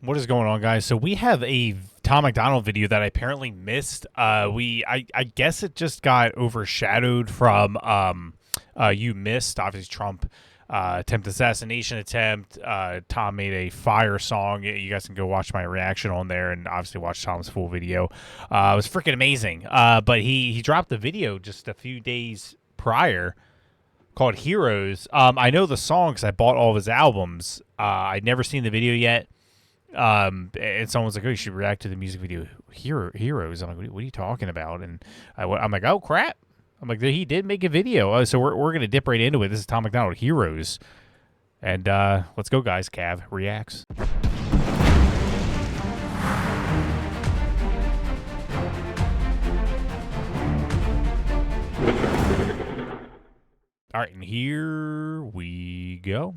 What is going on, guys? So we have a Tom MacDonald video that I apparently missed. I guess it just got overshadowed from you missed obviously Trump attempt assassination attempt. Tom made a fire song. You guys can go watch my reaction on there and obviously watch Tom's full video. It was freaking amazing. But he dropped the video just a few days prior called Heroes. I know the song because I bought all of his albums. I'd never seen the video yet. And someone's like, "Oh, you should react to the music video Heroes." I'm like, "What are you talking about?" And I'm like, "Oh crap!" I'm like, "He did make a video." So we're gonna dip right into it. This is Tom MacDonald, Heroes, and let's go, guys. Cav reacts. All right, and here we go.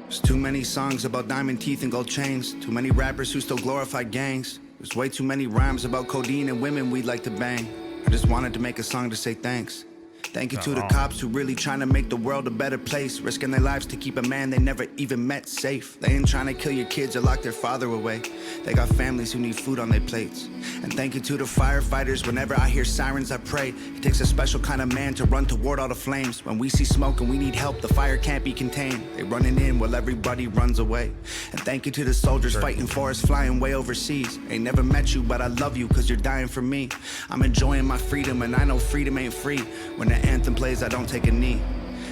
There's too many songs about diamond teeth and gold chains. Too many rappers who still glorify gangs. There's way too many rhymes about codeine and women we'd like to bang. I just wanted to make a song to say thanks. Thank you to the cops who really trying to make the world a better place, risking their lives to keep a man they never even met safe. They ain't trying to kill your kids or lock their father away. They got families who need food on their plates. And thank you to the firefighters. Whenever I hear sirens, I pray. It takes a special kind of man to run toward all the flames. When we see smoke and we need help, the fire can't be contained. They running in while everybody runs away. And thank you to the soldiers fighting for us, flying way overseas. Ain't never met you, but I love you cause you're dying for me. I'm enjoying my freedom and I know freedom ain't free. When the anthem plays, I don't take a knee.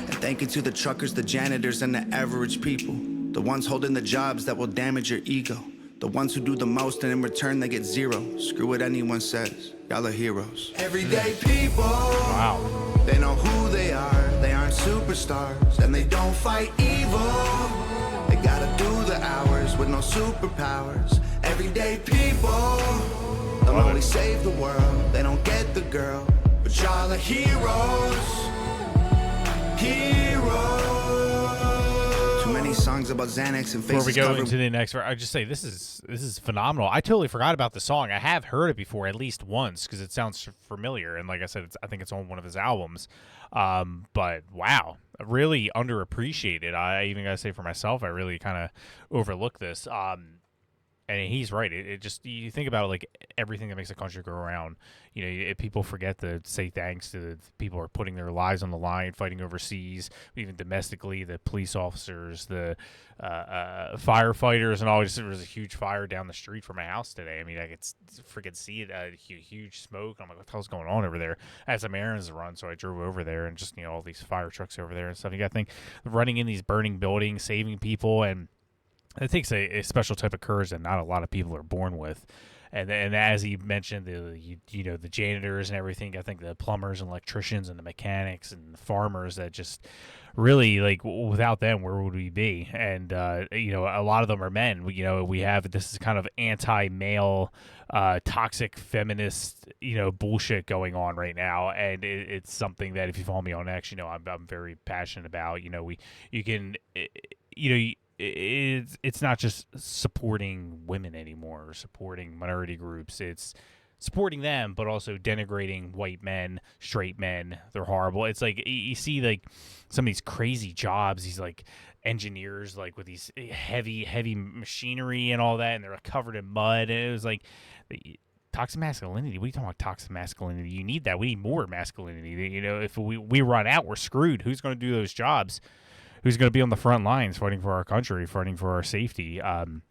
And thank you to the truckers, the janitors, and the average people. The ones holding the jobs that will damage your ego. The ones who do the most and in return they get zero. Screw what anyone says, y'all are heroes. Everyday people, Wow. they know who they are. They aren't superstars and they don't fight evil. They gotta do the hours with no superpowers. Everyday people, they'll only save the world. They don't get the girl, but y'all are heroes. Heroes. Too many songs about Xanax and faces Before we go covered. into the next, I just say this is phenomenal. I totally forgot about the song. I have heard it before at least once because it sounds familiar. And like I said, I think it's on one of his albums. But wow, really underappreciated. I even gotta say for myself, I really kind of overlooked this. And he's right. It just, you think about it, like everything that makes a country go around. You know, people forget to say thanks to the people who are putting their lives on the line, fighting overseas, even domestically. The police officers, the firefighters, and all. There was a huge fire down the street from my house today. I mean, I could freaking see it, huge smoke. I'm like, what the hell's going on over there? I had some errands to run, so I drove over there, and just all these fire trucks over there and stuff. You got to think, running in these burning buildings, saving people, and it takes a special type of courage that not a lot of people are born with. And as he mentioned, the janitors and everything, I think the plumbers and electricians and the mechanics and the farmers that just really, like, without them, where would we be? And, a lot of them are men. We have, this is kind of anti-male, toxic feminist, bullshit going on right now. And it's something that if you follow me on X, I'm very passionate about. It's not just supporting women anymore or supporting minority groups. It's supporting them, but also denigrating white men, straight men. They're horrible. It's like you see like some of these crazy jobs, these like engineers like with these heavy machinery and all that, and they're covered in mud. And it was like toxic masculinity. What are you talking about, toxic masculinity? You need that. We need more masculinity. If we run out, we're screwed. Who's going to do those jobs? Who's going to be on the front lines fighting for our country, fighting for our safety? And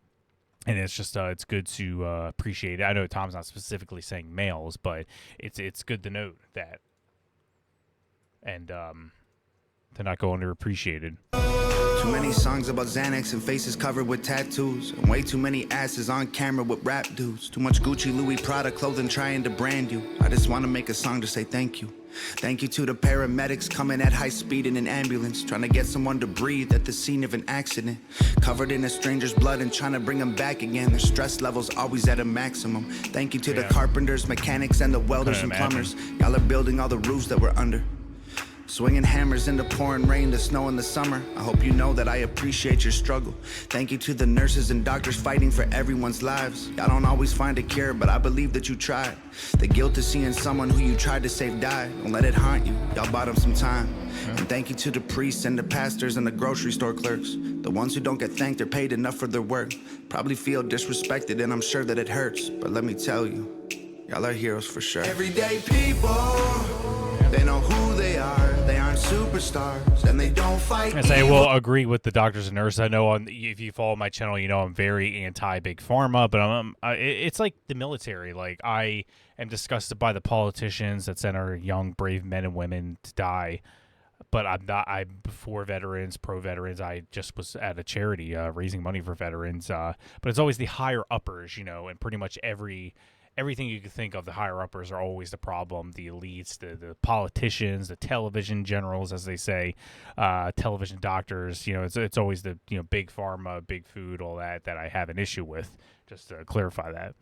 it's just it's good to appreciate it. I know Tom's not specifically saying males, but it's good to note that and to not go underappreciated. Too many songs about Xanax and faces covered with tattoos, and way too many asses on camera with rap dudes. Too much Gucci, Louis, Prada clothing trying to brand you. I just want to make a song to say thank you. Thank you to the paramedics coming at high speed in an ambulance, trying to get someone to breathe at the scene of an accident. Covered in a stranger's blood and trying to bring them back again. Their stress levels always at a maximum. Thank you to the carpenters, mechanics, and the welders and plumbers. Y'all are building all the roofs that we're under. Swinging hammers in the pouring rain, the snow in the summer. I hope you know that I appreciate your struggle. Thank you to the nurses and doctors fighting for everyone's lives. Y'all don't always find a cure, but I believe that you tried. The guilt of seeing someone who you tried to save die, don't let it haunt you. Y'all bought them some time. And thank you to the priests and the pastors and the grocery store clerks. The ones who don't get thanked or paid enough for their work. Probably feel disrespected and I'm sure that it hurts. But let me tell you, y'all are heroes for sure. Everyday people, they know who they are. They aren't superstars and they don't fight. Yes, I will agree with the doctors and nurses. I know if you follow my channel, you know I'm very anti-big pharma, but it's like the military. Like, I am disgusted by the politicians that send our young, brave men and women to die. But I'm not. I'm for veterans, pro-veterans. I just was at a charity raising money for veterans. But it's always the higher uppers, you know, and pretty much everything you can think of, the higher uppers are always the problem. The elites, the politicians, the television generals, as they say, television doctors. You know, it's always the big pharma, big food, all that I have an issue with. Just to clarify that.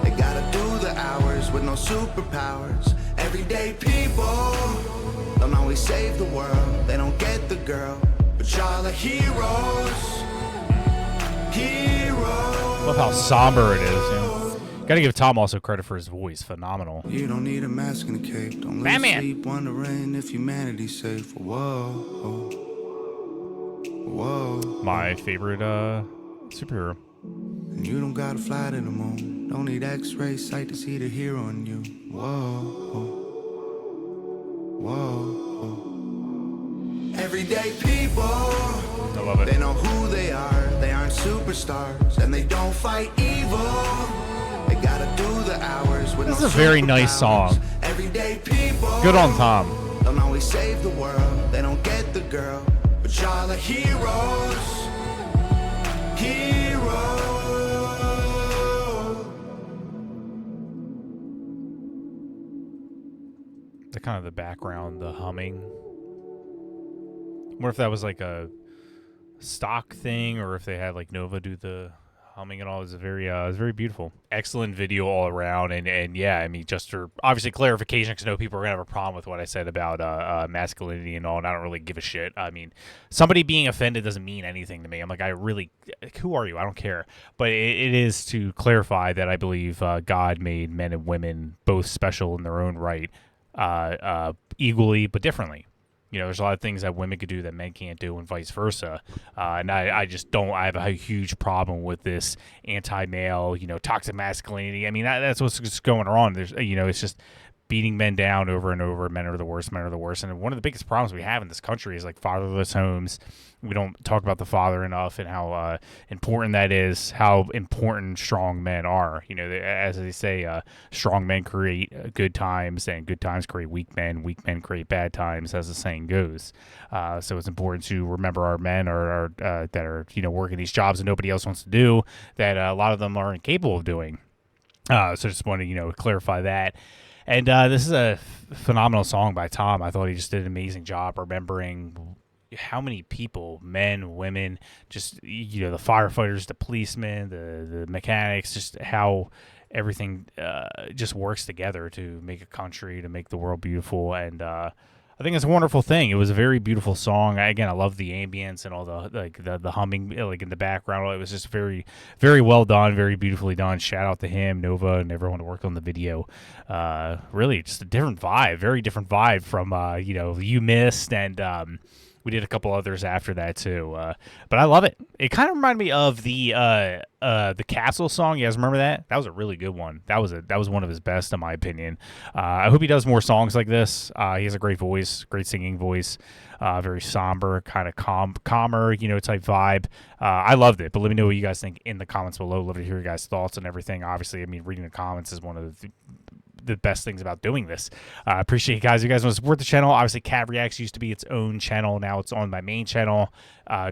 They gotta do the hours with no superpowers. Everyday people don't always save the world. They don't get the girl, but y'all are heroes. Heroes. Love how somber it is. You know? Gotta give Tom also credit for his voice. Phenomenal. You don't need a mask and a cape. Don't lose sleep wondering if humanity's safe. Whoa. Whoa. My favorite superhero. And you don't gotta fly to the moon. Don't need x-ray sight to see the hero in you. Whoa. Whoa. Everyday people, I love it. they know who they are. They aren't superstars and they don't fight evil. They gotta do the hours with This is a very nice song. Everyday people, Good on Tom. don't always save the world. They don't get the girl, but y'all are heroes. Heroes. The kind of the background, the humming. I wonder if that was like a stock thing, or if they had like Nova do the humming and all. It was very beautiful. Excellent video all around, and yeah, I mean, just for obviously clarification, because I know people are gonna have a problem with what I said about masculinity and all, and I don't really give a shit. I mean, somebody being offended doesn't mean anything to me. I'm like, who are you? I don't care. But it is to clarify that I believe God made men and women both special in their own right, equally but differently. You know, there's a lot of things that women could do that men can't do, and vice versa. And I just don't. I have a huge problem with this anti-male, toxic masculinity. I mean, that's what's just going on. There's, it's just beating men down over and over. Men are the worst. Men are the worst. And one of the biggest problems we have in this country is like fatherless homes. We don't talk about the father enough, and how important that is. How important strong men are. You know, as they say, strong men create good times, and good times create weak men. Weak men create bad times, as the saying goes. So it's important to remember our men are that are working these jobs that nobody else wants to do. That a lot of them are incapable of doing. So just want to clarify that. And this is a phenomenal song by Tom. I thought he just did an amazing job remembering how many people, men, women, just, the firefighters, the policemen, the mechanics, just how everything just works together to make a country, to make the world beautiful. And I think it's a wonderful thing. It was a very beautiful song. I love the ambience and all the humming like in the background. It was just very, very well done, very beautifully done. Shout out to him, Nova, and everyone who worked on the video. Really, just a different vibe, very different vibe from You Missed, and we did a couple others after that too. But I love it. It kind of reminded me of the Castle song. You guys remember that? That was a really good one. That was one of his best, in my opinion. I hope he does more songs like this. He has a great voice, great singing voice, very somber, kind of calmer, type vibe. I loved it. But let me know what you guys think in the comments below. Love to hear your guys' thoughts and everything. Obviously, I mean, reading the comments is one of the best things about doing this. I appreciate you guys. You guys want to support the channel. Obviously, Cat Reacts used to be its own channel. Now it's on my main channel.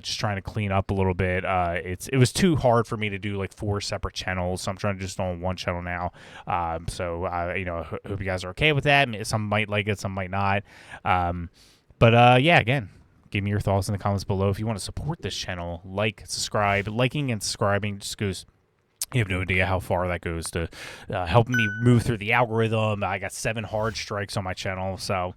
Just trying to clean up a little bit. It was too hard for me to do like 4 separate channels, so I'm trying to just on one channel now. So I hope you guys are okay with that. Some might like it, some might not. But yeah, again, give me your thoughts in the comments below. If you want to support this channel, subscribe. Liking and subscribing just goes. You have no idea how far that goes to helping me move through the algorithm. I got 7 hard strikes on my channel, so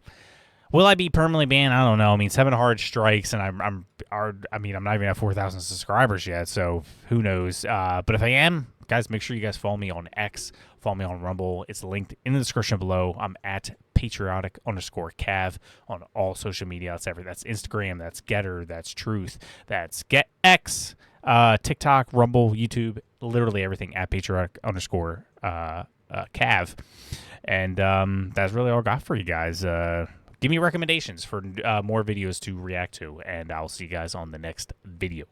Will I be permanently banned? I don't know. I mean, 7 hard strikes, and I mean, I'm not even at 4,000 subscribers yet, so who knows? But if I am, guys, make sure you guys follow me on X, follow me on Rumble. It's linked in the description below. I'm at Patriotic_Cav on all social media. That's Instagram, that's Getter, that's Truth, that's GetX, TikTok, Rumble, YouTube, literally everything at Patriotic_Cav. And that's really all I got for you guys. Give me recommendations for more videos to react to, and I'll see you guys on the next video.